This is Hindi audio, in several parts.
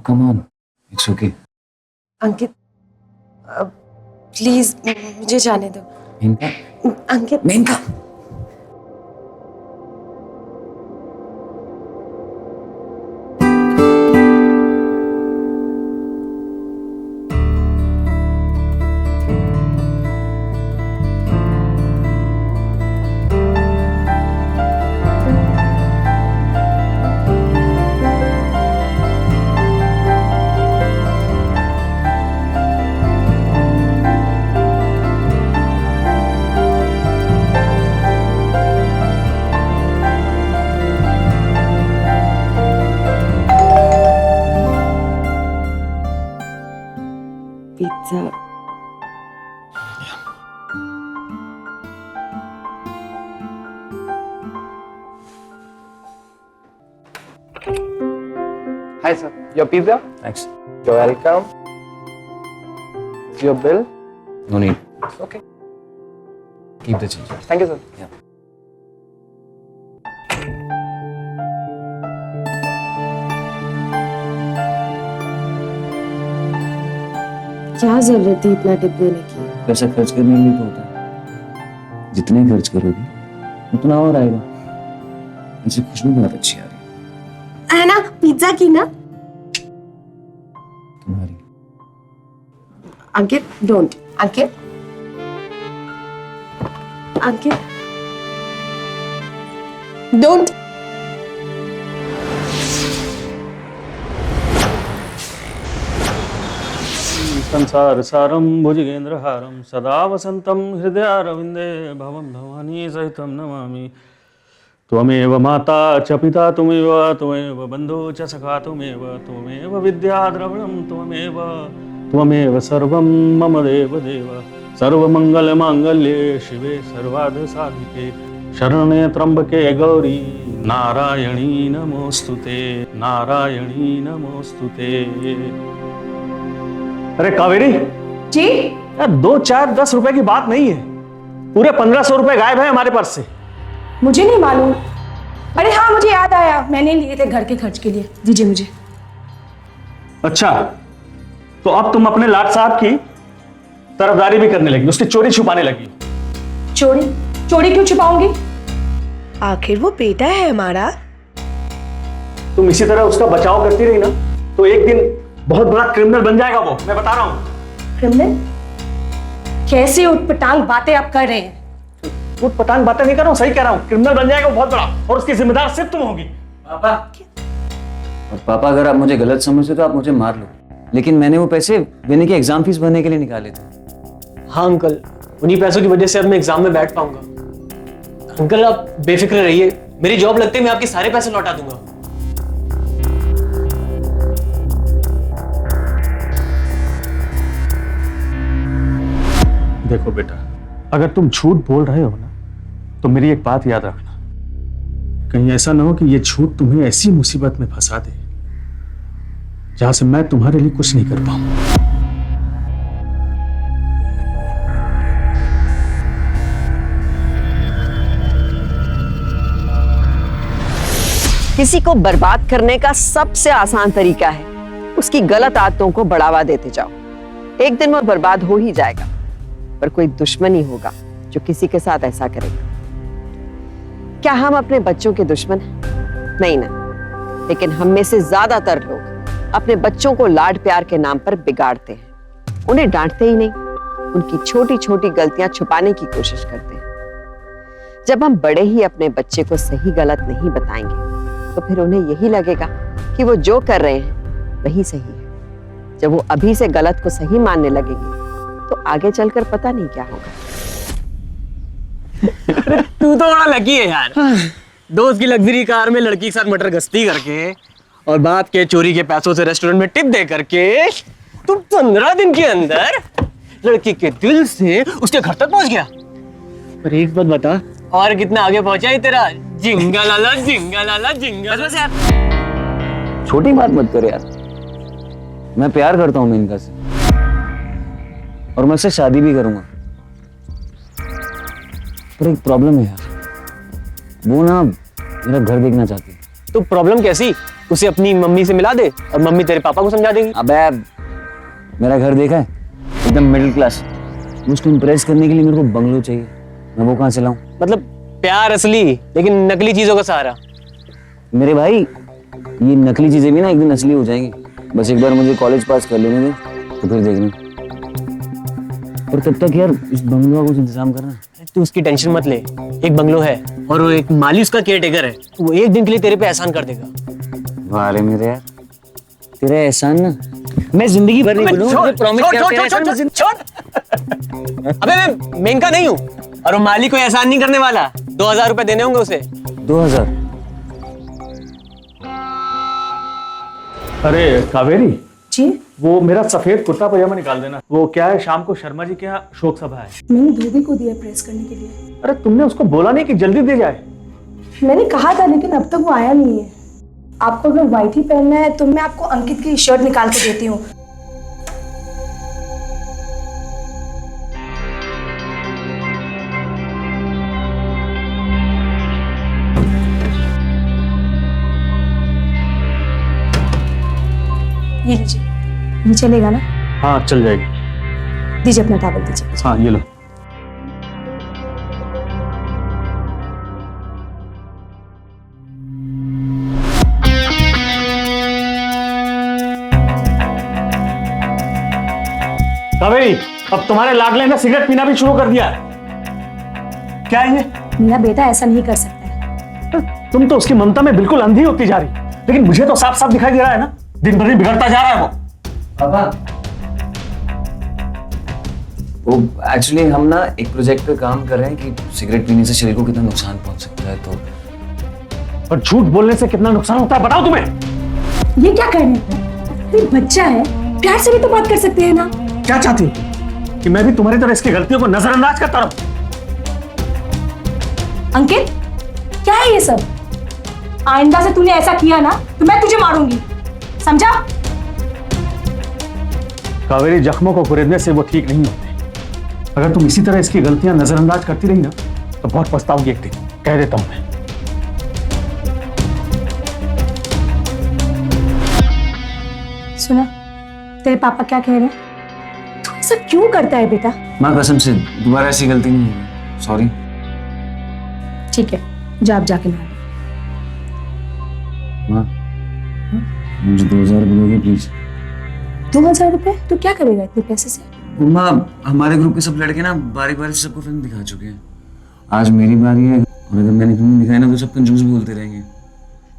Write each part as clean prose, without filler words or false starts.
Come on, it's okay. Ankit please मुझे जाने दो। Menka, Ankit Menka. Pizza Hi sir, your pizza? Thanks. You're welcome. Your bill? No need. Okay. Keep the change. Thank you sir. Yeah. क्या जरूरत थी इतना टिप देने की? पैसा खर्च करने के लिए तो होता है। जितने खर्च करोगे उतना और आएगा। इनसे खुशबू बहुत अच्छी आ रही है। है ना पिज्जा की ना? तुम्हारी। अंकित डोंट। Ankit Ankit don't. संसार सारं भुजगेन्द्रहारं सदा वसन्तं हृदयारविन्दे भवं भवानी सहितं नमामि। त्वमेव माता च पिता त्वमेव बन्धु च सखा त्वमेव विद्या द्रविणं त्वमेव सर्वं मम देव सर्वमङ्गलमाङ्गल्ये शिवे सर्वार्थसाधिके शरण्ये त्र्यम्बके गौरी नारायणी नमोस्तुते नारायणी नमोस्तुते। अरे कावेरी जी यार 2, 4, 10 रुपए की बात नहीं है, पूरे 1500 रुपए गायब है हमारे पर्स से। मुझे नहीं मालूम। अरे हाँ मुझे याद आया, मैंने लिए थे घर के खर्च के लिए, दीजिए मुझे। अच्छा तो अब तुम अपने लाट साहब की तरफदारी भी करने लगी, उसकी चोरी छुपाने लगी। चोरी? चोरी क्यों छुपाऊंगी? आखिर वो बेटा है हमारा। तुम इसी तरह उसका बचाव करती रही ना तो एक दिन बहुत बड़ा क्रिमिनल बन जाएगा वो, मैं बता रहा हूं। क्रिमिनल? कैसे उटपटांग बातें आप कर रहे हैं? उटपटांग बातें नहीं कर रहा हूं, सही कह रहा हूं, क्रिमिनल बन जाएगा वो बहुत बड़ा, और उसकी जिम्मेदार सिर्फ तुम होगी। पापा। और पापा अगर आप मुझे गलत समझते तो आप मुझे मार लो, लेकिन मैंने वो पैसे विनी के एग्जाम फीस भरने के लिए निकाले थे। हाँ अंकल, उन्हीं पैसों की वजह से अब मैं एग्जाम में बैठ पाऊंगा। अंकल आप बेफिक्र रहिए, मेरी जॉब लगते ही मैं आपके सारे पैसे लौटा दूंगा। देखो बेटा, अगर तुम झूठ बोल रहे हो ना तो मेरी एक बात याद रखना, कहीं ऐसा ना हो कि ये झूठ तुम्हें ऐसी मुसीबत में फंसा दे जहां से मैं तुम्हारे लिए कुछ नहीं कर पाऊं। किसी को बर्बाद करने का सबसे आसान तरीका है उसकी गलत आदतों को बढ़ावा देते जाओ। एक दिन वो बर्बाद हो ही जाएगा, पर कोई दुश्मन ही होगा जो किसी के साथ ऐसा करेगा। क्या हम अपने बच्चों के दुश्मन हैं? नहीं ना, लेकिन हम में से ज्यादातर लोग अपने बच्चों को लाड प्यार के नाम पर बिगाड़ते हैं। उन्हें डांटते ही नहीं, उनकी छोटी छोटी गलतियां छुपाने की कोशिश करते हैं। जब हम बड़े ही अपने बच्चे को सही गलत नहीं बताएंगे तो फिर उन्हें यही लगेगा कि वो जो कर रहे हैं वही सही है। जब वो अभी से गलत को सही मानने लगेंगे तो आगे चलकर पता नहीं क्या होगा। तू तो बड़ा लकी है यार, दोस्त की लग्जरी कार में लड़की के साथ मटर गश्ती करके और बात के चोरी के पैसों से रेस्टोरेंट में टिप दे करके तू 15 दिन के अंदर लड़की के दिल से उसके घर तक पहुंच गया। पर एक बात बता, और कितना आगे पहुंचा है तेरा जिंगा लाला जिंगा लाला जिंगा। बस यार छोटी बात मत कर यार, मैं प्यार करता हूँ मेनका से और मैं उससे शादी भी करूंगा, पर एक प्रॉब्लम है यार, वो ना मेरा घर देखना चाहती है। तो प्रॉब्लम कैसी? उसे अपनी मम्मी से मिला दे और मम्मी तेरे पापा को समझा देगी। अबे मेरा घर देखा है, एकदम मिडिल क्लास। उसको इम्प्रेस करने के लिए मेरे को बंगलो चाहिए, मैं वो कहाँ से लाऊं? मतलब प्यार असली लेकिन नकली चीजों का सहारा। मेरे भाई ये नकली चीजें भी ना एक दिन असली हो जाएंगी। बस एक बार मुझे कॉलेज पास कर लेने दे तो फिर देखना। और तब तक यार इस बंगलो का कुछ इंतजाम करना। तू उसकी टेंशन मत ले, एक बंगलो है और वो एक माली उसका केयर टेकर है, वो एक दिन के लिए तेरे पे एहसान कर देगा। वाह रे मेरे यार, तेरा एहसान ना मैं जिंदगी भर नहीं भूलूंगा। मुझे प्रॉमिस कर, तेरा एहसान मैं जिंदगी। अबे मैं मेनका नहीं हूँ और वो माली कोई एहसान नहीं करने वाला। 2000 रुपए देने होंगे उसे। 2000? अरे कावेरी, जी वो मेरा सफेद कुर्ता पजामा निकाल देना। वो क्या है, शाम को शर्मा जी के यहाँ शोक सभा है। मैंने धोबी को दिया प्रेस करने के लिए। अरे तुमने उसको बोला नहीं कि जल्दी दे जाए? मैंने कहा था लेकिन अब तक वो आया नहीं है। आपको अगर व्हाइट ही पहनना है तो मैं आपको अंकित की शर्ट निकाल के देती हूँ। ये लीजिए, ये चलेगा ना? हाँ चल जाएगी। दीजिए अपना टॉवल दीजिए। हाँ ये लो। कावेरी, अब तुम्हारे लाडले ने सिगरेट पीना भी शुरू कर दिया है। क्या है ये? मेरा बेटा ऐसा नहीं कर सकता है। तुम तो उसकी ममता में बिल्कुल अंधी होती जा रही, लेकिन मुझे तो साफ साफ दिखाई दे रहा है ना, दिन भर दिन बिगड़ता जा रहा है वो। पापा वो एक्चुअली हम ना एक प्रोजेक्ट पे काम कर रहे हैं कि सिगरेट पीने से शरीर को कितना नुकसान पहुंच सकता है। तो और झूठ बोलने से कितना नुकसान होता है बताओ तुम्हें? ये क्या कर रहे हैं? ये बच्चा है, प्यार से भी तो बात कर सकते हैं ना। क्या चाहती हो कि मैं भी तुम्हारी तरह इसकी गलतियों को नजरअंदाज करता रहूं? अंकित, क्या है ये सब? आइंदा से तूने ऐसा किया ना तो मैं तुझे मारूंगी, समझा? कावेरी, जख्मों को कुरेदने से वो ठीक नहीं होते। अगर तुम इसी तरह इसकी गलतियां नजरअंदाज करती रही ना तो बहुत पछताओगी एक दिन, कह देता हूं मैं। सुना तेरे पापा क्या कह रहे हैं? तू ऐसा क्यों करता है बेटा? माँ कसम से दोबारा ऐसी गलती नहीं होगी, सॉरी। ठीक है, जा आप जाके नहा लो। माँ मुझे 2000 बोलोगे प्लीज? 2000 रुपए? तू क्या करेगा इतने पैसे से? माँ हमारे ग्रुप के सब लड़के ना बारी बारी से सबको फिल्म दिखा चुके हैं, आज मेरी बारी है और अगर मैंने फिल्म दिखाई ना तो सब कंजूस बोलते रहेंगे।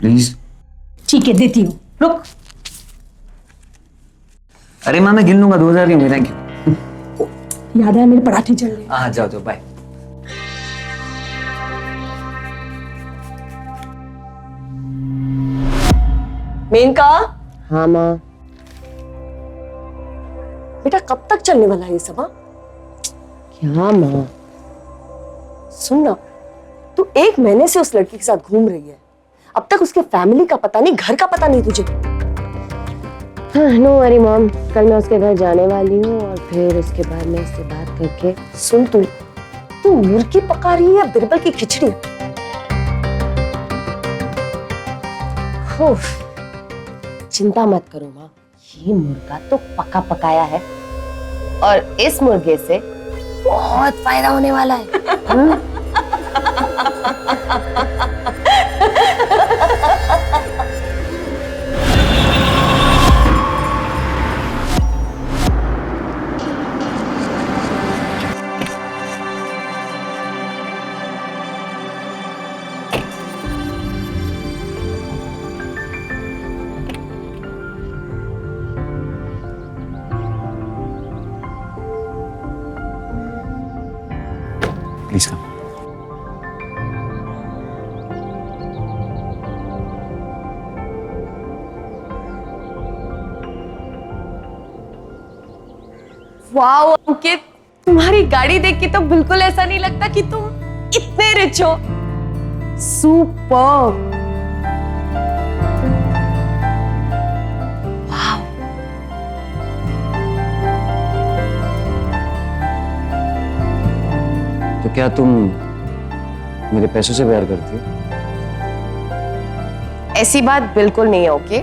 प्लीज। ठीक है, देती हूँ, रुक। अरे माँ मैं गिन लूंगा, 2000 ही होंगे। Thank you. याद है मेरे पराठे चल रहे हैं। हाँ जाओ जाओ, बाय। मेनका। हाँ माँ। बेटा कब तक चलने वाला है ये सब? क्या माँ? सुन ना, तू 1 महीने से उस लड़की के साथ घूम रही है, अब तक उसके फैमिली का पता नहीं, घर का पता नहीं तुझे। नो वरी मॉम, कल मैं उसके घर जाने वाली हूँ और फिर उसके बाद मैं उससे बात करके। सुन तू मुर्गी पका रही है या बिरबल की खिचड़ी? चिंता मत करो माँ, ये मुर्गा तो पका पकाया है और इस मुर्गे से बहुत फायदा होने वाला है। Please come. वाओ अंकित, तुम्हारी गाड़ी देख के तो बिल्कुल ऐसा नहीं लगता कि तुम इतने रिच हो। सुपर। तो क्या तुम मेरे पैसों से प्यार करती हो? ऐसी बात बिल्कुल नहीं है, ओके?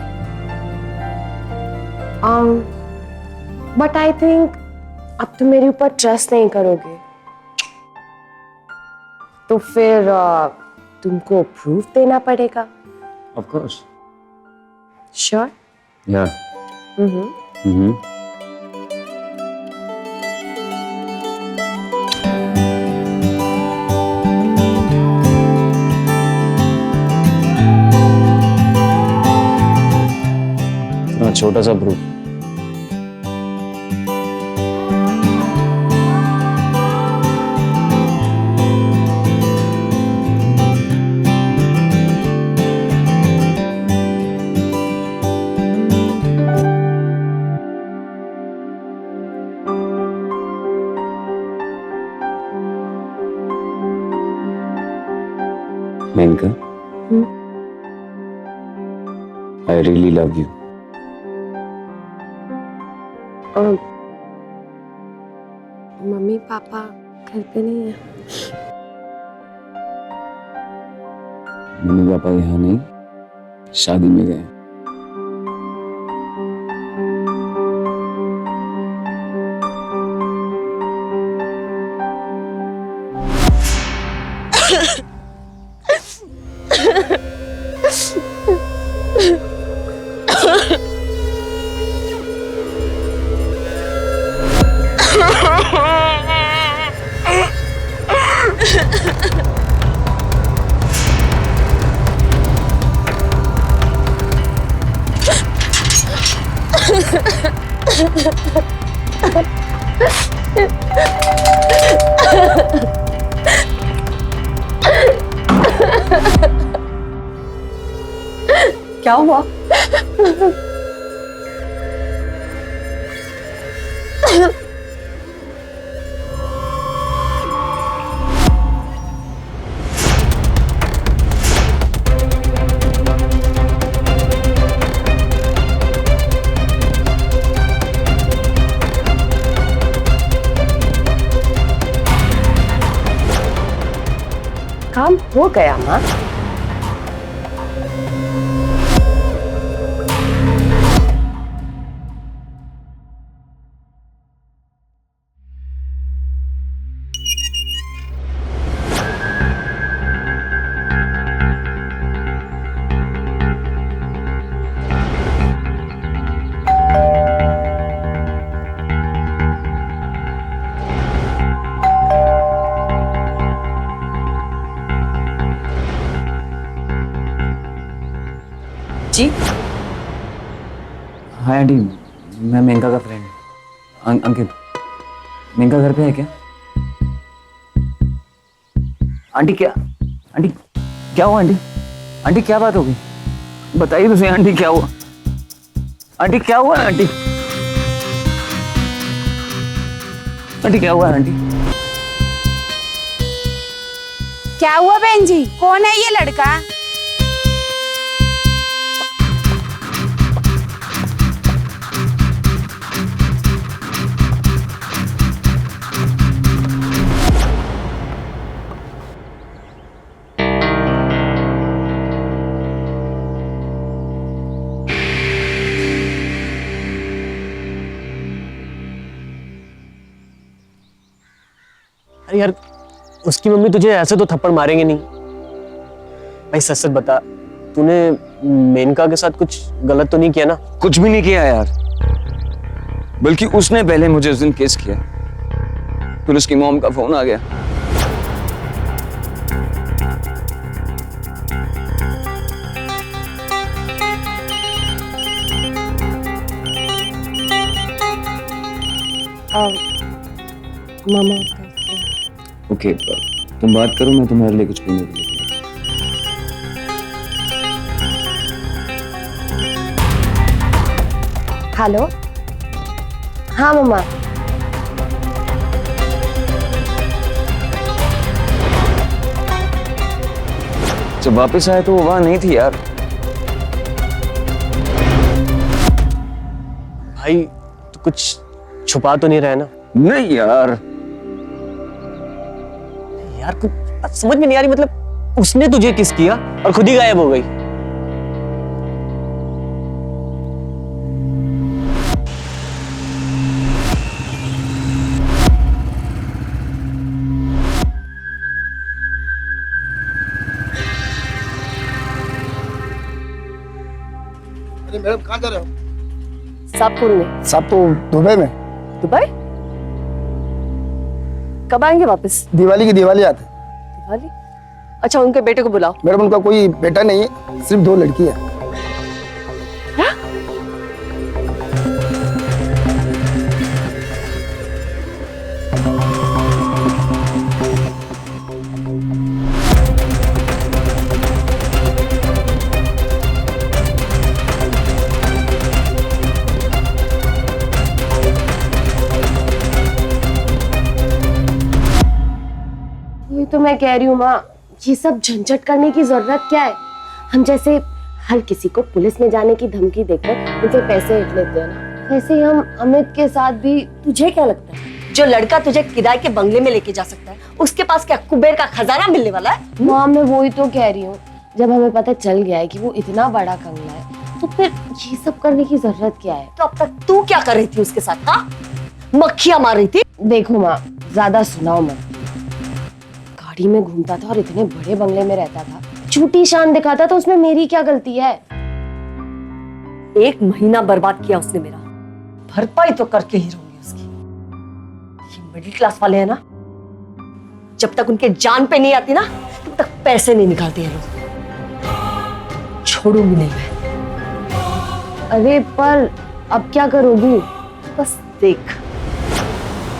बट आई थिंक अब तुम मेरे ऊपर ट्रस्ट नहीं करोगे, तो फिर तुमको प्रूफ देना पड़ेगा। Of course. श्योर? या छोटा सा proof. Menaka, I really love you. Mummy papa घर पे नहीं है। मम्मी पापा यहाँ नहीं, शादी में गए। क्या हुआ? काम हो गया माँ। जी हाय आंटी, मैं मेनका का फ्रेंड अंकित। मेनका घर पे है क्या? आंटी क्या हुआ आंटी? आंटी क्या बात हो गई? बताइए तो सही आंटी, क्या हुआ? आंटी क्या हुआ आंटी? आंटी क्या हुआ आंटी? क्या हुआ बहन जी? कौन है ये लड़का? अरे यार, उसकी मम्मी तुझे ऐसे तो थप्पड़ मारेंगे नहीं। भाई सच सच बता, तूने मेनका के साथ कुछ गलत तो नहीं किया ना? कुछ भी नहीं किया यार, बल्कि उसने पहले मुझे उस दिन किस किया, फिर उसकी मॉम का फोन आ गया। मामा ओके, तुम बात करो, मैं तुम्हारे लिए कुछ पीने के लिए। हेलो, हाँ मम्मा। जब वापस आया तो वो वहां नहीं थी यार। भाई तू कुछ छुपा तो नहीं रहा है ना? नहीं यार, यार कुछ समझ में नहीं आ रही, मतलब उसने तुझे किस किया और खुद ही गायब हो गई। मैडम कहाँ जा रहे हो? सब खुलने। सब तो दुबई में। दुबई? कब आएंगे वापस? दिवाली की दिवाली आते। दिवाली? अच्छा, उनके बेटे को बुलाओ। मैडम उनका कोई बेटा नहीं है, सिर्फ 2 लड़की है। क्या? वही तो मैं कह रही हूँ माँ, ये सब झंझट करने की जरूरत क्या है? हम जैसे हर किसी को पुलिस में जाने की धमकी देकर उनसे पैसे हट लेते हैं ना, वैसे ही हम अमित के साथ भी। तुझे क्या लगता है जो लड़का तुझे किराए के बंगले में लेके जा सकता है, उसके पास क्या कुबेर का खजाना मिलने वाला है? माँ, मैं वही तो कह रही हूँ, जब हमें पता चल गया है कि वो इतना बड़ा कंगला है, तो फिर ये सब करने की जरूरत क्या है? तो अब तक तू क्या कर रही थी उसके साथ? हाँ, मक्खियां मार रही थी। देखो माँ, ज्यादा सुनाओ मत। गाड़ी में घूमता था और इतने बड़े बंगले में रहता था, झूठी शान दिखाता था, उसमें मेरी क्या गलती है? 1 महीना बर्बाद किया उसने मेरा, भरपाई तो करके ही रहूंगी उसकी। ये मिडिल क्लास वाले हैं ना, जब तक उनके जान पे नहीं आती ना, तब तक पैसे नहीं निकालते हैं लोग। छोड़ूंगी नहीं मैं। अरे पर अब क्या करोगी? बस देख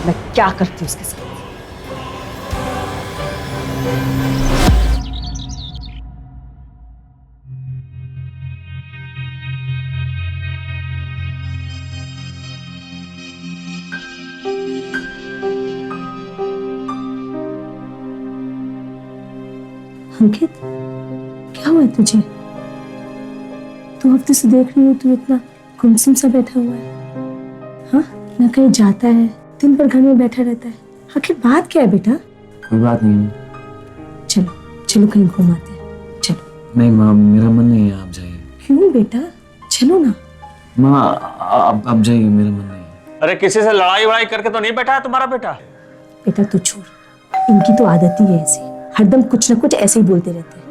मैं क्या करती हूँ उसके साथ। अंकित, क्या हुआ है तुझे? 2 हफ्ते से देख रही हूँ तू इतना गुमसुम सा बैठा हुआ है। हाँ, ना कहीं जाता है, दिन भर घर में बैठा रहता है। आखिर बात क्या है बेटा? कोई बात नहीं। चलो चलो कहीं घुमाते हैं, चलो। नहीं माँ, मेरा मन नहीं है, आप जाइए। क्यों बेटा? चलो ना। माँ आप जाइए, मेरा मन नहीं है। अरे किसी से लड़ाई वड़ाई करके तो नहीं बैठा है तुम्हारा बेटा? बेटा तू छोड़, इनकी तो आदत ही है ऐसी, हरदम कुछ ना कुछ ऐसे ही बोलते रहते हैं।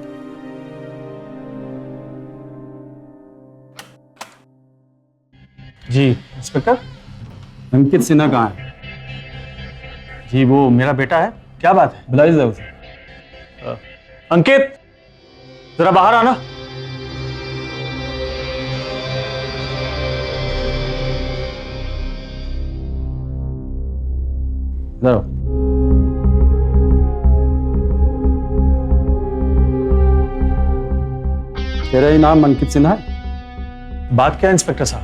जी इंस्पेक्टर, अंकित सिन्हा कहाँ है? जी वो मेरा बेटा है। क्या बात है? बुलाइए जरा उसे। अंकित जरा बाहर आना। जरा तेरा ही नाम अंकित सिन्हा है? बात क्या है इंस्पेक्टर साहब?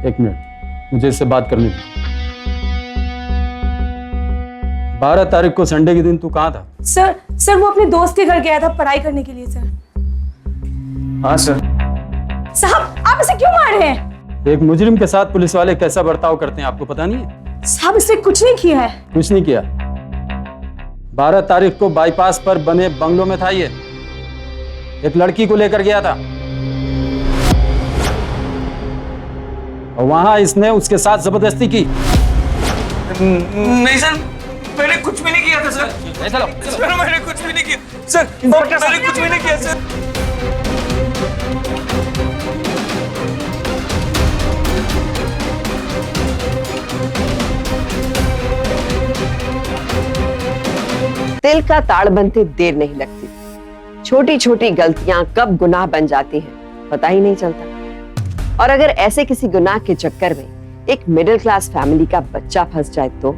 1 मिनट, मुझे इससे बात करनी थी। 12 तारीख को संडे के दिन तू कहाँ था? सर वो अपने दोस्त के घर गया था पढ़ाई करने के लिए सर। हाँ सर। साहब आप इसे क्यों मार रहे हैं? एक मुजरिम के साथ पुलिस वाले कैसा बर्ताव करते हैं आपको पता नहीं है? साहब इसने कुछ नहीं किया है। कुछ नहीं किया। 12 तारीख को बाईपास पर बने बंगलों में था ये, एक लड़की को लेकर गया था और वहां इसने उसके साथ जबरदस्ती की। नहीं सर, मैंने कुछ भी नहीं किया था सर। सर मैंने कुछ भी नहीं किया सर, मैंने कुछ भी नहीं किया सर। दिल का ताड़ बनते देर नहीं लगती। छोटी छोटी गलतियां कब गुनाह बन जाती हैं पता ही नहीं चलता। और अगर ऐसे किसी गुनाह के चक्कर में एक मिडिल क्लास फैमिली का बच्चा फंस जाए तो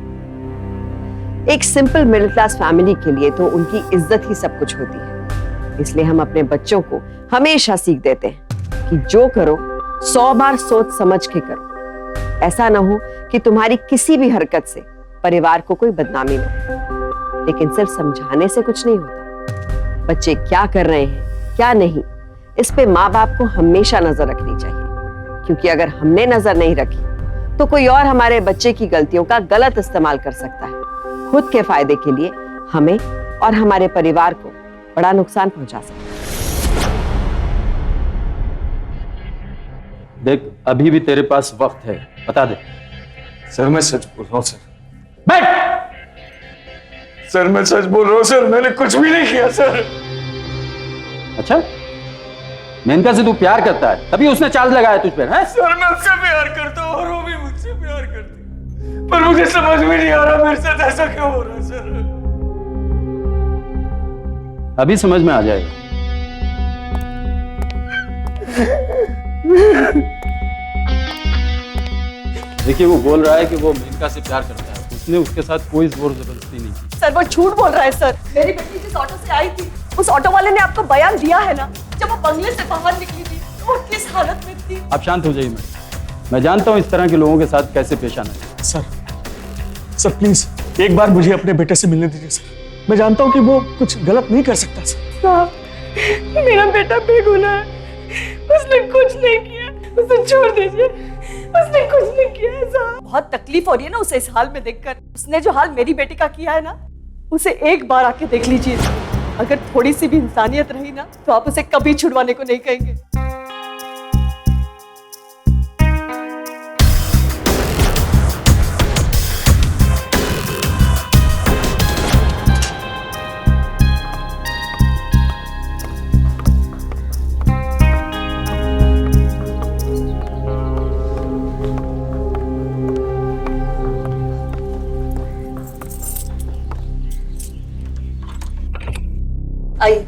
एक सिंपल मिडिल क्लास फैमिली के लिए तो उनकी इज्जत ही सब कुछ होती है। इसलिए हम अपने बच्चों को हमेशा सीख देते हैं कि जो करो 100 बार सोच समझ के करो। ऐसा ना हो कि तुम्हारी किसी भी हरकत से परिवार को कोई बदनामी हो। लेकिन सिर्फ समझाने से कुछ नहीं होता। बच्चे क्या कर रहे हैं क्या नहीं, इस पे माँ बाप को हमेशा नजर रखनी चाहिए, क्योंकि अगर हमने नजर नहीं रखी तो कोई और हमारे बच्चे की गलतियों का गलत इस्तेमाल कर सकता है। खुद के फायदे के लिए हमें और हमारे परिवार को बड़ा नुकसान पहुंचा सकता है। देख अभी भी तेरे पास वक्त है, बता दे। सर मैं सच बोल रहा हूँ सर। बैठ। सर मैं सच बोल रहा हूँ सर, मैंने कुछ भी नहीं किया सर। अच्छा मेनका से तू प्यार करता है, तभी उसने चार्ज लगाया तुझ पर, है? सर मैं उससे प्यार करता हूँ और वो भी मुझसे प्यार करती है। पर मुझे समझ में नहीं आ रहा मेरे साथ ऐसा क्यों हो रहा है सर। अभी समझ में आ जाएगा। देखिए वो बोल रहा है कि वो मेनका से प्यार करता है, उसने उसके साथ कोई जोर जबरदस्ती नहीं की। सर वो झूठ बोल रहा है सर। मेरी बेटी जिस ऑटो से आई थी उस ऑटो वाले ने आपको बयान दिया है ना, जब वो बंगले से बाहर निकली थी तो वो किस हालत में थी। आप शांत हो जाइए मैडम, मैं जानता हूँ इस तरह के लोगों के साथ कैसे पेश आना है। सर प्लीज एक बार मुझे अपने बेटे से मिलने दीजिए सर। मैं जानता हूँ कि वो कुछ गलत नहीं कर सकता सर। मेरा बेटा बेगुनाह है, उसने कुछ नहीं किया, उसे छोड़ दीजिए, उसने कुछ नहीं किया है साहब। बहुत तकलीफ हो रही है ना उसे इस हाल में देखकर। उसने जो हाल मेरी बेटी का किया है ना, उसे एक बार आके देख लीजिए। अगर थोड़ी सी भी इंसानियत रही ना तो आप उसे कभी छुड़वाने को नहीं कहेंगे। आइए।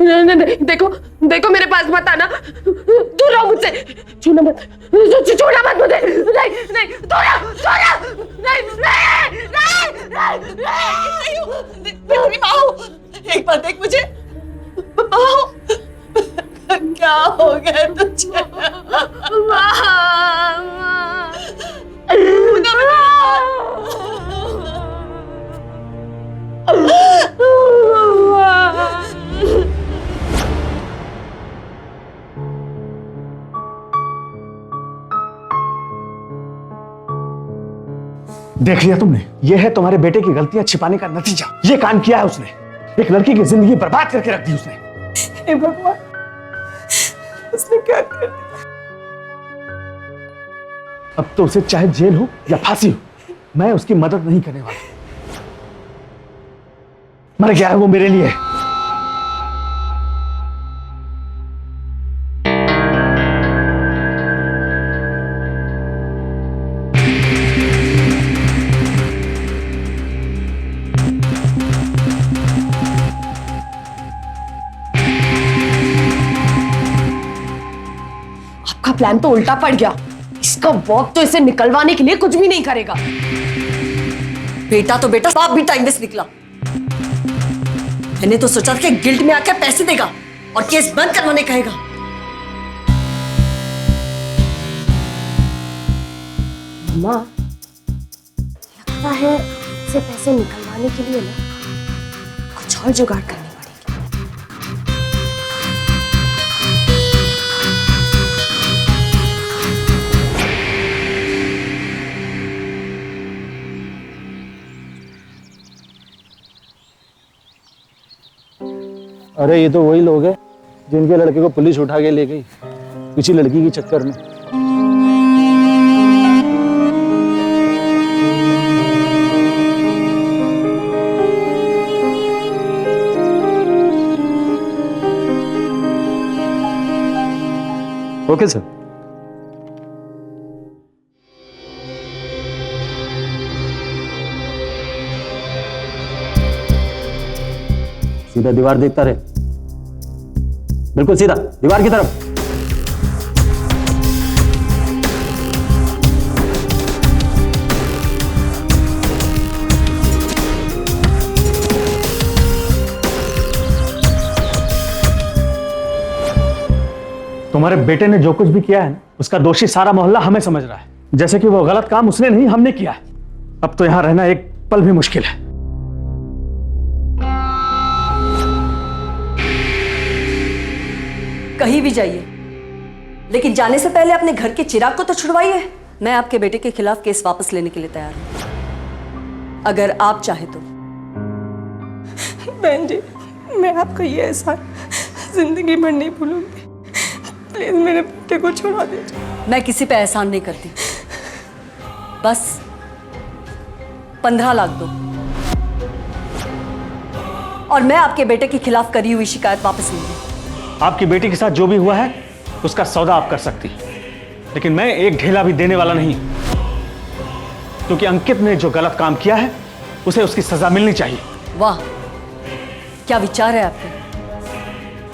नहीं, देखो देखो मेरे पास मत आना, दूर रहो मुझसे, छूना मत, छूना मत मुझे, नहीं नहीं दूर रहो, नहीं नहीं नहीं नहीं। एक बार देख मुझे, क्या हो गया तुझे? देख लिया तुमने, ये है तुम्हारे बेटे की गलतियां छिपाने का नतीजा। ये काम किया है उसने, एक लड़की की जिंदगी बर्बाद करके रख दी उसने। हे भगवान, उसने क्या कर दिया? अब तो उसे चाहे जेल हो या फांसी हो, मैं उसकी मदद नहीं करने वाला। मर गया है वो मेरे लिए। आपका प्लान तो उल्टा पड़ गया। इसका वक्त तो इसे निकलवाने के लिए कुछ भी नहीं करेगा। बेटा तो बेटा, बाप भी टाइम वेस्ट निकला। मैंने तो सोचा था कि गिल्ड में आकर पैसे देगा और केस बंद करवाने कहेगा। माँ, लगता है इसे पैसे निकलवाने के लिए ना कुछ और जुगाड़ करनी पड़ेगी। अरे ये तो वही लोग हैं जिनके लड़के को पुलिस उठा के ले गई किसी लड़की के चक्कर में। Okay sir. सीधा दीवार देखता रहे, बिल्कुल सीधा दीवार की तरफ। तुम्हारे बेटे ने जो कुछ भी किया है ना, उसका दोषी सारा मोहल्ला हमें समझ रहा है, जैसे कि वो गलत काम उसने नहीं हमने किया है। अब तो यहां रहना एक पल भी मुश्किल है। कहीं भी जाइए, लेकिन जाने से पहले अपने घर के चिराग को तो छुड़वाइए। मैं आपके बेटे के खिलाफ केस वापस लेने के लिए तैयार हूं, अगर आप चाहे तो। बहन जी, मैं आपका ये एहसान जिंदगी भर नहीं भूलूंगी। प्लीज मेरे बेटे को छुड़ा दीजिए। मैं किसी पे एहसान नहीं करती, बस 15 लाख दो और मैं आपके बेटे के खिलाफ करी हुई शिकायत वापस लूंगी। आपकी बेटी के साथ जो भी हुआ है उसका सौदा आप कर सकती, लेकिन मैं एक ढेला भी देने वाला नहीं, क्योंकि अंकित ने जो गलत काम किया है उसे उसकी सजा मिलनी चाहिए। वाह, क्या विचार है आपके,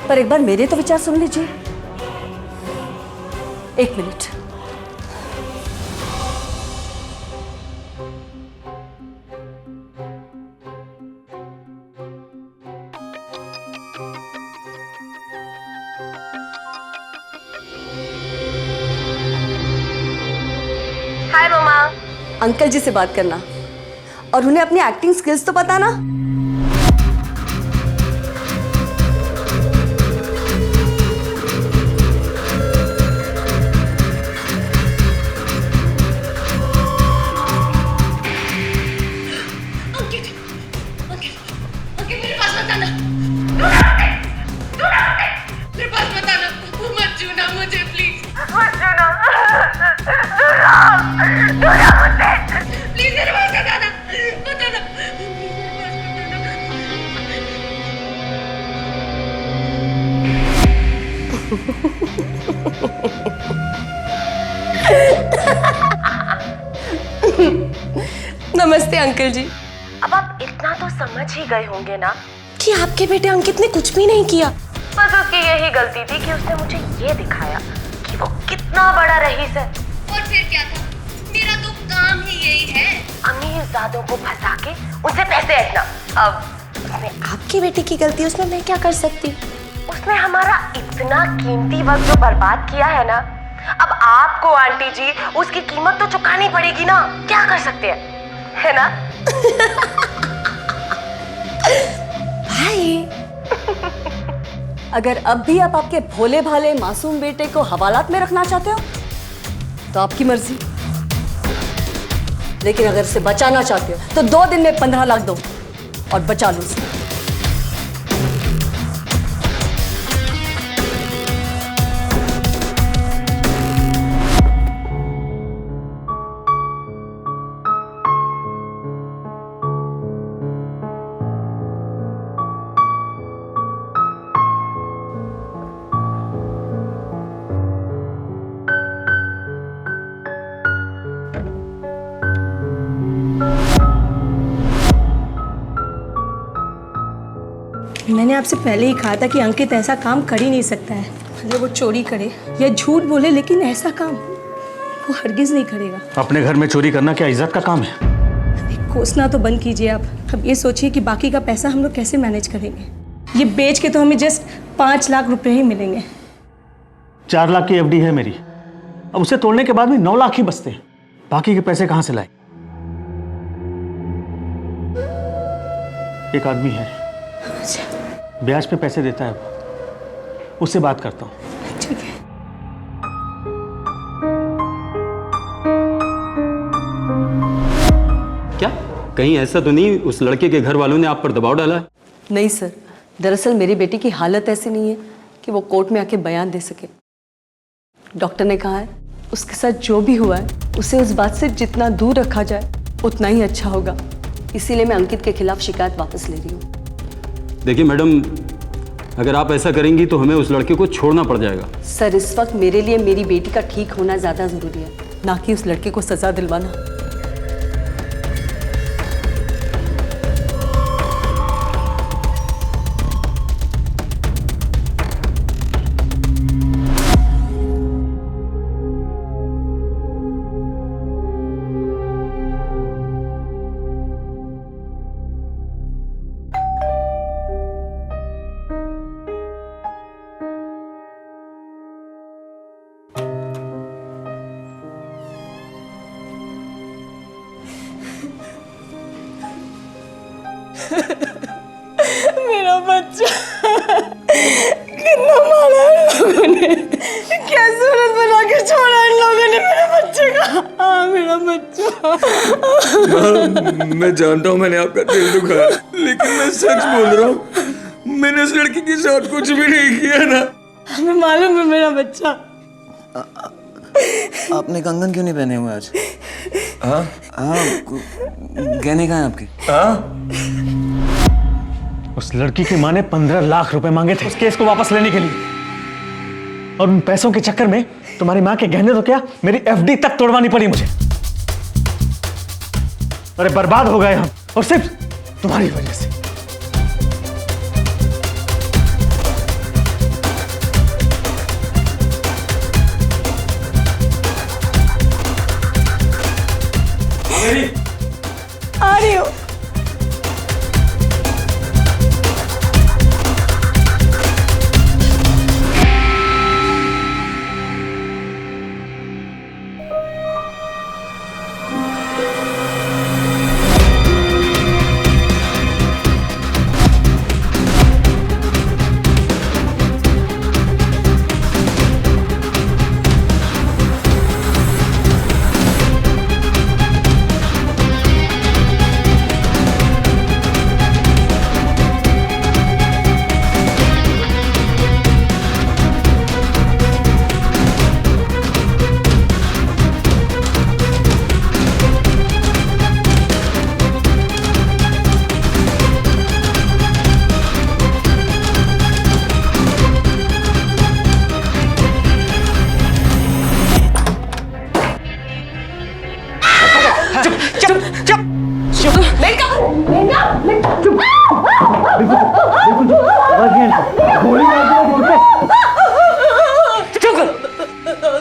पर एक बार मेरे तो विचार सुन लीजिए। एक मिनट। हाय मम्मा। अंकल जी से बात करना और उन्हें अपनी एक्टिंग स्किल्स तो पता ना। नमस्ते अंकल जी। अब आप इतना तो समझ ही गए होंगे ना कि आपके बेटे अंकित ने कुछ भी नहीं किया, बस उसकी यही गलती थी कि उसने मुझे ये दिखाया कि वो कितना बड़ा रईस है। और फिर क्या था, मेरा तो काम ही यही है, अमीरजादों को फंसा के उनसे पैसे ऐंठना। अब उसमें आपकी बेटी की गलती, उसमें मैं क्या कर सकती? उसने हमारा इतना कीमती वक्त जो बर्बाद किया है ना, अब आपको आंटी जी उसकी कीमत तो चुकानी पड़ेगी ना। क्या कर सकते हैं, है ना? भाई, अगर अब भी आप आपके भोले भाले मासूम बेटे को हवालात में रखना चाहते हो तो आपकी मर्जी, लेकिन अगर इसे बचाना चाहते हो तो 2 दिन में 15 लाख दो और बचा लो उसे। मैंने आपसे पहले ही कहा था कि अंकित ऐसा काम कर ही नहीं सकता है। भले वो चोरी करे या झूठ बोले, लेकिन ऐसा काम वो हरगिज नहीं करेगा। अपने घर में चोरी करना क्या इज्जत का काम है? कोसना तो बंद कीजिए आप। अब ये सोचिए कि बाकी का पैसा हम लोग कैसे मैनेज करेंगे। ये बेच के तो हमें जस्ट 5 लाख रुपए ही मिलेंगे। 4 लाख की एफडी है मेरी, अब उसे तोड़ने के बाद भी 9 लाख ही बचते हैं। बाकी के पैसे कहां से लाए? एक आदमी है, ब्याज पे पैसे देता है, वो उससे बात करता हूँ। ठीक है। क्या कहीं ऐसा तो नहीं उस लड़के के घर वालों ने आप पर दबाव डाला है? नहीं सर, दरअसल मेरी बेटी की हालत ऐसी नहीं है कि वो कोर्ट में आके बयान दे सके। डॉक्टर ने कहा है उसके साथ जो भी हुआ है उसे उस बात से जितना दूर रखा जाए उतना ही अच्छा होगा। इसीलिए मैं अंकित के खिलाफ शिकायत वापस ले रही हूँ। देखिए मैडम, अगर आप ऐसा करेंगी तो हमें उस लड़के को छोड़ना पड़ जाएगा। सर, इस वक्त मेरे लिए मेरी बेटी का ठीक होना ज़्यादा ज़रूरी है, ना कि उस लड़के को सज़ा दिलवाना। मेरा बच्चा कितना मारा इन लोगों ने, क्या सूरत बना के छोड़ा इन लोगों ने मेरे बच्चे का। हाँ मेरा बच्चा। मैं जानता हूँ मैंने आपका दिल दुखाया, लेकिन मैं सच बोल रहा हूँ, मैंने उस लड़की के साथ कुछ भी नहीं किया ना। हमें मालूम है मेरा बच्चा। आपने कंगन क्यों नहीं पहने हुए आज? हाँ हाँ, गहने कहाँ हैं आपके? उस लड़की की माँ ने 15 लाख रुपए मांगे थे उस केस को वापस लेने के लिए, और उन पैसों के चक्कर में तुम्हारी माँ के गहने तो क्या, मेरी एफडी तक तोड़वानी पड़ी मुझे। अरे बर्बाद हो गए हम, और सिर्फ तुम्हारी वजह से। आ रही हो।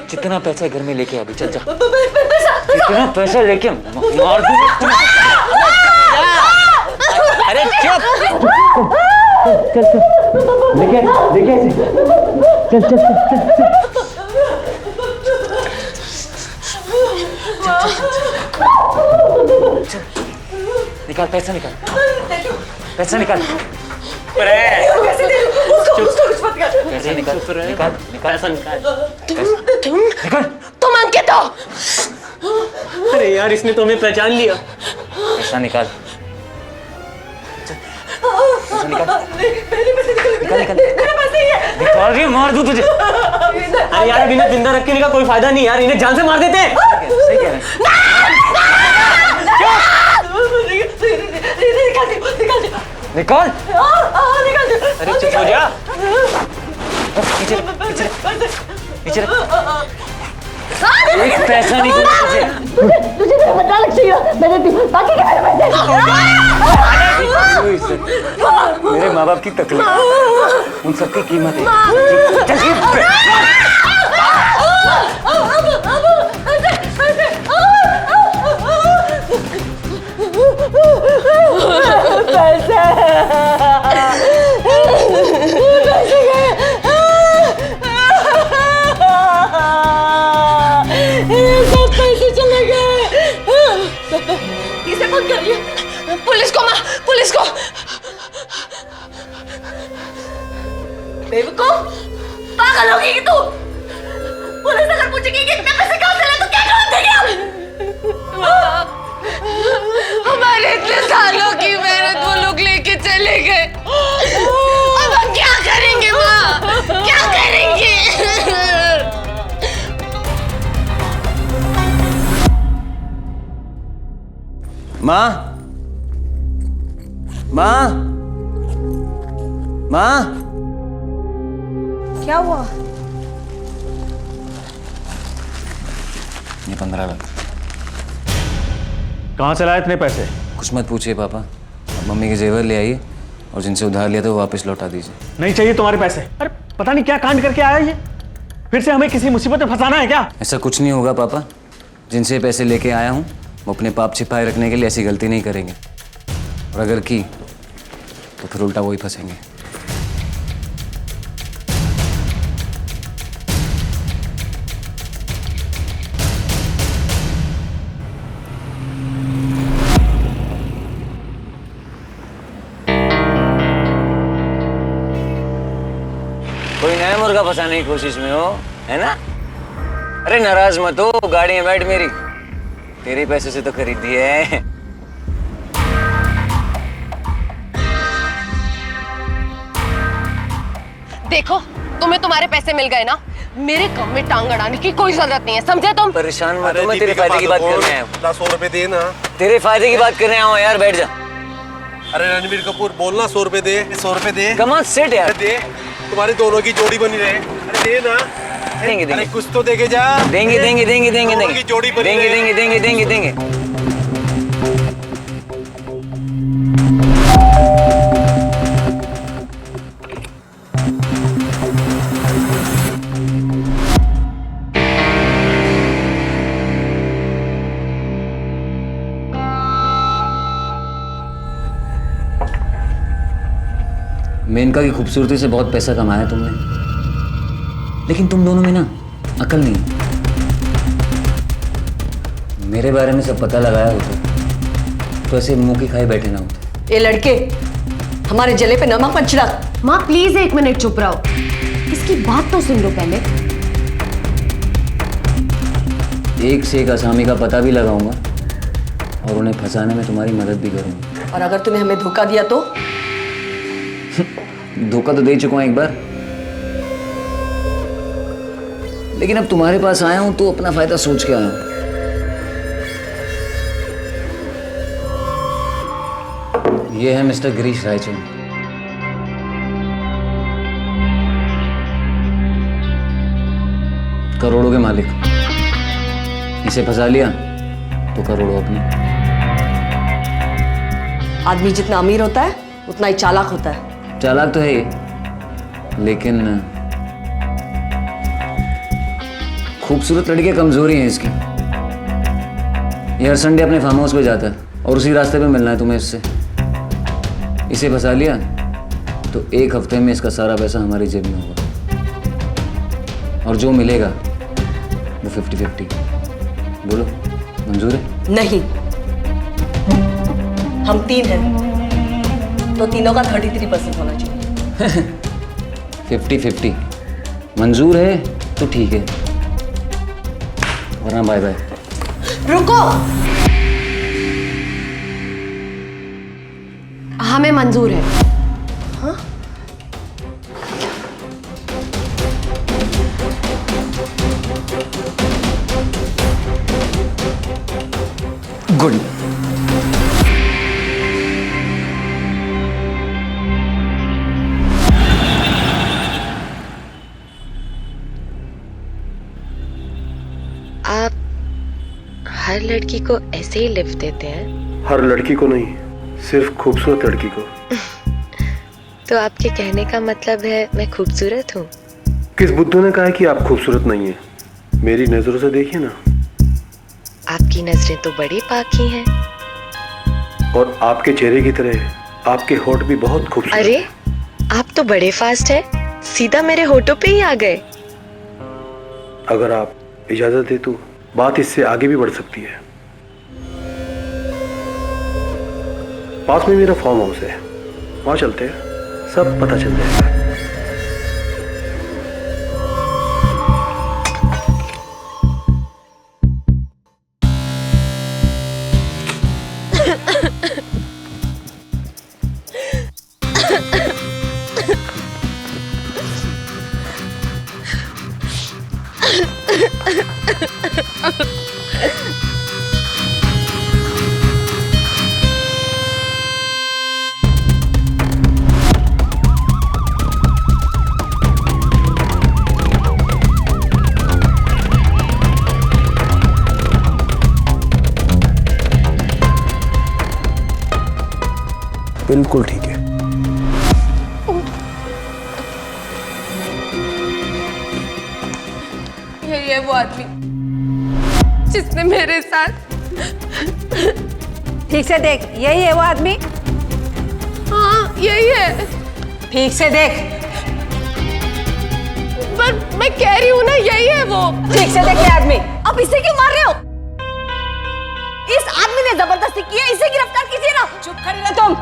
जितना पैसा घर में लेके अभी चल जा। जितना पैसा लेके मार दूंगा। अरे चुप। चल चल लेके ऐसे चल चल चल चल निकाल पैसा, निकाल पैसा, निकाल पैसा, निकाल निकाल पैसा निकाल। निकाल। तुम अंकित हो। अरे यार, इसने तो हमें पहचान लिया। पैसा निकाल, पैसा निकाल, निकाल निकाल निकाल रही, मार दूं तुझे। अरे यार, इन्हें जिंदा रखने का कोई फायदा नहीं यार, इन्हें जान से मार देते हैं। सही कह रहे निकाल। अरे चुप हो जा। नीचे नीचे एक पैसा नहीं दूंगा तुझे। तुझे मेरा बदला लग चाहिए। मैंने बाकी के मेरे पैसे। मेरे माँ बाप की तकलीफ, उन सबकी कीमत है। पुलिस को माँ, पुलिस को। बेवकूफ, पागल होगी कि तू? पुलिस अगर पूछेगी कि इतने पैसे कहाँ से लाए तो क्या जवाब देगी आप? हमारे इतने सालों की मेहनत वो लोग लेके चले गए। अब हम क्या करेंगे माँ? क्या करेंगे? माँ, माँ, माँ, क्या हुआ? ये 15 लाख। कहाँ से लाए इतने पैसे? कुछ मत पूछिए पापा, अब मम्मी के जेवर ले आइए और जिनसे उधार लिया था वो वापस लौटा दीजिए। नहीं चाहिए तुम्हारे पैसे। अरे पता नहीं क्या कांड करके आया ये, फिर से हमें किसी मुसीबत में फंसाना है क्या? ऐसा कुछ नहीं होगा पापा, जिनसे पैसे लेके आया हूँ वो अपने पाप छिपाए रखने के लिए ऐसी गलती नहीं करेंगे, और अगर की तो फिर उल्टा वही फंसेंगे। कोई नया मुर्गा फंसाने की कोशिश में हो, है ना? अरे नाराज मत हो, गाड़ी में बैठ मेरी, तेरे पैसे से तो खरीदी है। देखो तुम्हें तुम्हारे पैसे मिल गए ना, मेरे काम में टांग अड़ाने की कोई जरूरत नहीं है, समझे तुम? परेशान मत हो, मैं तेरे फायदे की बात करने आया हूँ। 100 रुपए दे ना। तेरे फायदे की बात करने आया हूँ यार, बैठ जा। अरे रणबीर कपूर बोलना 100 रुपए दे, 100 रुपए दे। कम ऑन सिट यार। दे, तुम्हारी दोनों की जोड़ी बनी रहे। अरे दे ना। देंगे अरे देंगे कुछ तो देके जा। देंगे देंगे देंगे देंगे दोनों की जोड़ी बनी देंगे रहे। देंगे देंगे देंगे देंगे। मेनका की खूबसूरती से बहुत पैसा कमाया तुमने, लेकिन तुम दोनों में ना अकल नहीं। मेरे बारे में सब पता लगाया होता तो ऐसे मुंह की खाए बैठे ना होते। ए लड़के, हमारे जले पे नमक मत छिड़क। माँ प्लीज 1 मिनट चुप रहो, इसकी बात तो सुन लो पहले। एक से एक असामी का पता भी लगाऊंगा और उन्हें फंसाने में तुम्हारी मदद भी करूंगा। और अगर तूने हमें धोखा दिया तो? धोखा तो दे चुका हूं एक बार, लेकिन अब तुम्हारे पास आया हूं तो अपना फायदा सोच के आया हूं। ये है मिस्टर गिरीश रायचंद, करोड़ों के मालिक। इसे फंसा लिया तो करोड़ों अपने। आदमी जितना अमीर होता है उतना ही चालाक होता है। चालाक तो है ये, लेकिन खूबसूरत लड़की कमजोरी है इसकी। ये हर संडे अपने फार्म हाउस पे जाता है और उसी रास्ते पे मिलना है तुम्हें इससे। इसे फंसा लिया तो 1 हफ्ते में इसका सारा पैसा हमारी जेब में होगा और जो मिलेगा वो 50-50। बोलो मंजूर है? नहीं, हम 3 हैं तो तीनों का 33% होना चाहिए। 50-50 मंजूर है तो ठीक है, वरना बाय बाय। रुको, हमें मंजूर है। गुड। आप हर लड़की को ऐसे ही लिफ्ट देते हैं? हर लड़की को नहीं, सिर्फ खूबसूरत लड़की को। तो आपके कहने का मतलब है मैं खूबसूरत हूँ? किस बुद्धू ने कहा है कि आप खूबसूरत नहीं है? मेरी नजरों से देखिए ना। आपकी नजरें तो बड़ी पाकी हैं। और आपके चेहरे की तरह आपके होठ भी बहुत खूबसूरत। अरे आप तो बड़े फास्ट हैं, सीधा मेरे होठों पे ही आ गए। अगर आप इजाजत दे तो बात इससे आगे भी बढ़ सकती है। पास में मेरा फार्म हाउस है, वहां चलते हैं, सब पता चल जाएगा। बिल्कुल ठीक है। यही है वो आदमी जिसने मेरे साथ। ठीक से देख, यही है वो आदमी? हाँ यही है। ठीक से देख। पर मैं कह रही हूँ ना, यही है वो। ठीक से देख ये आदमी। अब इसे क्यों मार रहे हो? इस आदमी ने जबरदस्ती की है, इसे गिरफ्तार कीजिए ना। चुप खड़ी रह तुम।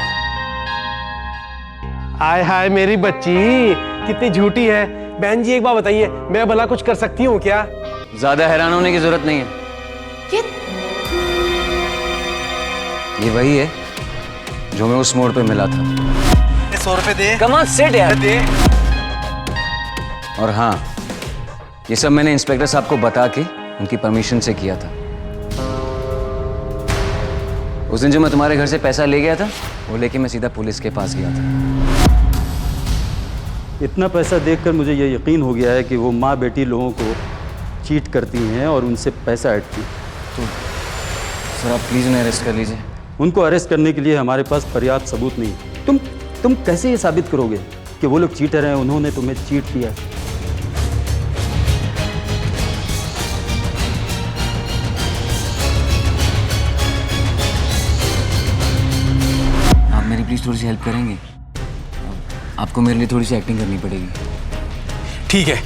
हाय हाय मेरी बच्ची कितनी झूठी है। बहन जी एक बात बताइए, मैं भला कुछ कर सकती हूँ क्या? ज्यादा हैरान होने की जरूरत नहीं है। ये वही है जो मैं उस मोड़ पे मिला था। 100 रुपए दे। कम ऑन सिट यार। दे। और हाँ, ये सब मैंने इंस्पेक्टर साहब को बता के उनकी परमिशन से किया था। उस दिन जो मैं तुम्हारे घर से पैसा ले गया था, वो लेके मैं सीधा पुलिस के पास गया था। इतना पैसा देखकर मुझे ये यकीन हो गया है कि वो माँ बेटी लोगों को चीट करती हैं और उनसे पैसा ऐंठती हैं। तो सर आप प्लीज़ उन्हें अरेस्ट कर लीजिए। उनको अरेस्ट करने के लिए हमारे पास पर्याप्त सबूत नहीं है। तुम कैसे ये साबित करोगे कि वो लोग चीटर हैं, उन्होंने तुम्हें चीट किया है? आप मेरी प्लीज़ थोड़ी सी हेल्प करेंगे? आपको मेरे लिए थोड़ी सी एक्टिंग करनी पड़ेगी। ठीक है,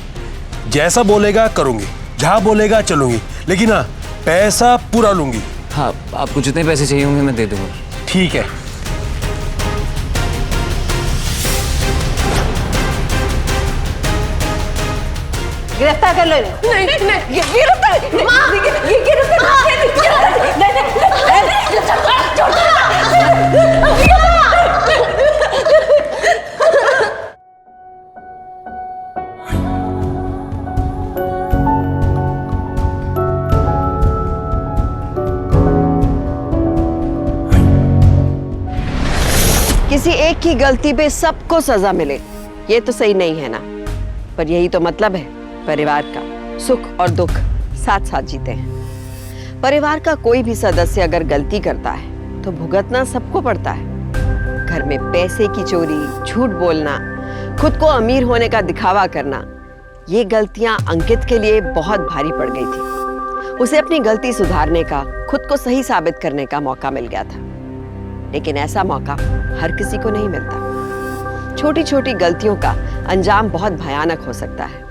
जैसा बोलेगा करूंगी, जहां बोलेगा चलूंगी, लेकिन हाँ पैसा पूरा लूंगी। हाँ, आपको जितने पैसे चाहिए होंगे मैं दे दूंगा। ठीक है। गिरफ्तार कर लो इन्हें। नहीं गिरफ्तार माँ ये किसी एक की गलती पे सबको सजा मिले, ये तो सही नहीं है ना। पर यही तो मतलब है परिवार का, सुख और दुख साथ साथ जीते हैं। परिवार का कोई भी सदस्य अगर गलती करता है तो भुगतना सबको पड़ता है। घर में पैसे की चोरी, झूठ बोलना, खुद को अमीर होने का दिखावा करना, ये गलतियां अंकित के लिए बहुत भारी पड़ गई थी। उसे अपनी गलती सुधारने का, खुद को सही साबित करने का मौका मिल गया था, लेकिन ऐसा मौका हर किसी को नहीं मिलता। छोटी छोटी गलतियों का अंजाम बहुत भयानक हो सकता है।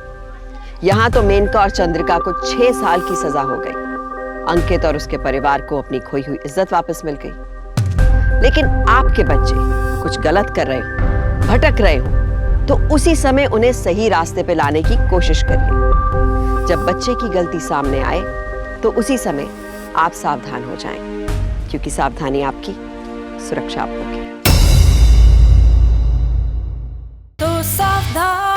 यहाँ तो मेनका और चंद्रिका को 6 साल की सजा हो गई। अंकित और उसके परिवार को अपनी खोई हुई इज्जत वापस मिल गई। लेकिन आपके बच्चे कुछ गलत कर रहे हो, भटक रहे हो, तो उसी समय उन्हें सही रास्ते पे लाने की कोशिश करिए। जब बच्चे की गलती सामने आए तो उसी समय आप सावधान हो जाएं, क्योंकि सावधानी आपकी, सुरक्षा आपकी। तो सावधान